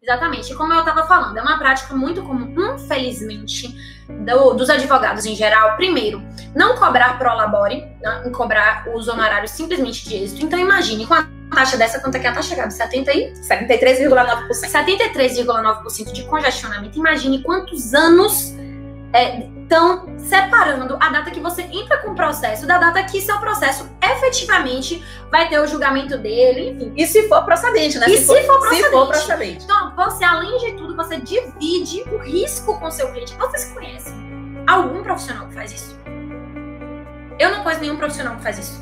Exatamente. Como eu estava falando, é uma prática muito comum, infelizmente, dos advogados em geral. Primeiro, não cobrar pro labore, né? Cobrar os honorários simplesmente de êxito. Então, imagine, com a taxa dessa, quanto é que é a taxa, Gabi? 73,9%. 73,9% de congestionamento. Imagine quantos anos estão separando a data que você entra com o processo da data que seu processo efetivamente vai ter o julgamento dele, enfim. E se for procedente, né? E se for procedente. Então, você, além de tudo, você divide o risco com seu cliente. Vocês conhecem algum profissional que faz isso? Eu não conheço nenhum profissional que faz isso.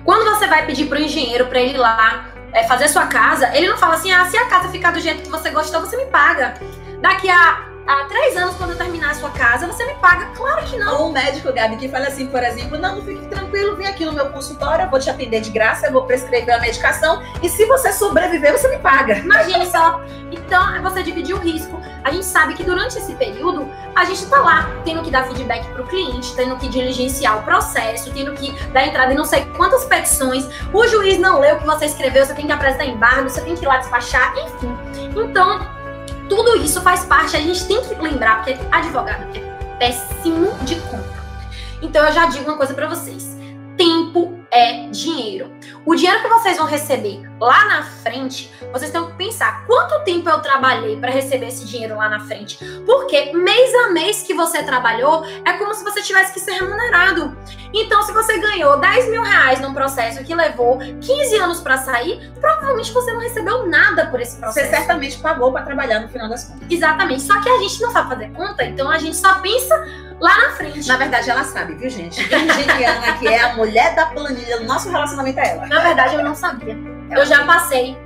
Quando você vai pedir pro engenheiro para ele ir lá fazer sua casa, ele não fala assim, se a casa ficar do jeito que você gostou, você me paga. Daqui a 3 anos, quando eu terminar a sua casa, você me paga? Claro que não. Ou um médico, Gabi, que fala assim, por exemplo, não fique tranquilo, vem aqui no meu consultório, eu vou te atender de graça, eu vou prescrever a medicação, e se você sobreviver, você me paga. Imagine só. Então, você dividir o risco. A gente sabe que durante esse período, a gente tá lá, tendo que dar feedback pro cliente, tendo que diligenciar o processo, tendo que dar entrada em não sei quantas petições, o juiz não leu o que você escreveu, você tem que apresentar embargo, você tem que ir lá despachar, enfim. Então, tudo isso faz parte, a gente tem que lembrar, porque advogado é péssimo de conta. Então eu já digo uma coisa pra vocês, tempo é dinheiro. O dinheiro que vocês vão receber lá na frente, vocês têm que pensar quanto tempo eu trabalhei para receber esse dinheiro lá na frente. Porque mês a mês que você trabalhou, é como se você tivesse que ser remunerado. Então, se você ganhou 10 mil reais num processo que levou 15 anos para sair, provavelmente você não recebeu nada por esse processo. Você certamente pagou para trabalhar no final das contas. Exatamente. Só que a gente não sabe fazer conta, então a gente só pensa lá na frente. Na verdade, ela sabe, viu, gente? Virginiana, que é a mulher da planilha do nosso relacionamento, é ela. Na verdade, eu não sabia. Eu já passei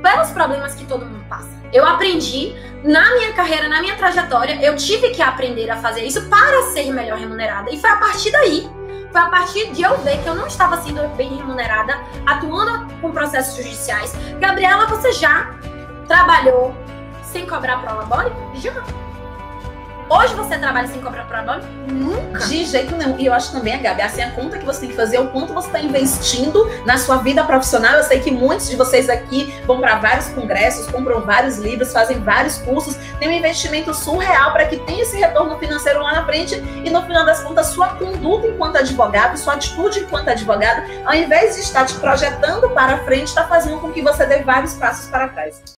pelos problemas que todo mundo passa. Eu aprendi na minha carreira, na minha trajetória, eu tive que aprender a fazer isso para ser melhor remunerada. E foi a partir daí, foi a partir de eu ver que eu não estava sendo bem remunerada, atuando com processos judiciais. Gabriela, você já trabalhou sem cobrar pro labore? Já. Hoje você trabalha sem cobrar pro labore? Nunca. De jeito nenhum. E eu acho também, Gabi, assim, a conta que você tem que fazer é o quanto você está investindo na sua vida profissional. Eu sei que muitos de vocês aqui vão para vários congressos, compram vários livros, fazem vários cursos, tem um investimento surreal para que tenha esse retorno financeiro lá na frente e no final das contas, sua conduta enquanto advogado, sua atitude enquanto advogado, ao invés de estar te projetando para frente, está fazendo com que você dê vários passos para trás.